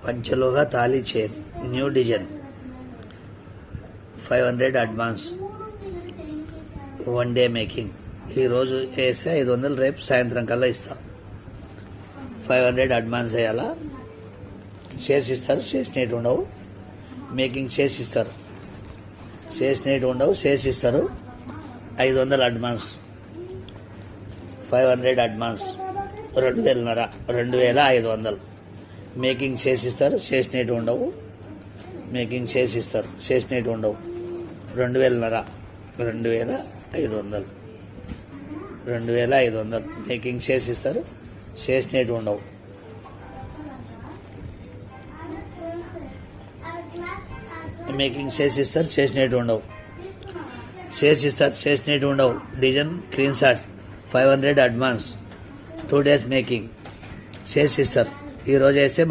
పంచలోహ తాళీ chain new design 500 advance 1 day making. ఈరోజు వేస్తే 500, రేపు సాయంత్రం కల్లా ఇస్తా. 500 అడ్వాన్స్ వేయాలా, చేసిస్తారు. చేసినట్టు ఉండవు, మేకింగ్ చేసిస్తారు. చేసినట్టు ఉండవు, చేసిస్తారు. 500 అడ్వాన్స్, 500 అడ్వాన్స్, 2,500, 2,500 మేకింగ్ చేసిస్తారు. చేసినట్టు ఉండవు, మేకింగ్ చేసిస్తారు. చేసినట్టు ఉండవు. 2,500, 2,500, 2,500 మేకింగ్ చేసిస్తారు. చేసినట్టు ఉండవు. మేకింగ్ చేసిస్తారు. చేసినట్టు ఉండవు. చేసిస్తారు. చేసినట్టు ఉండవు. Design screen shot 500 advance, 2 days making చేసిస్తారు. ఈరోజు వేస్తే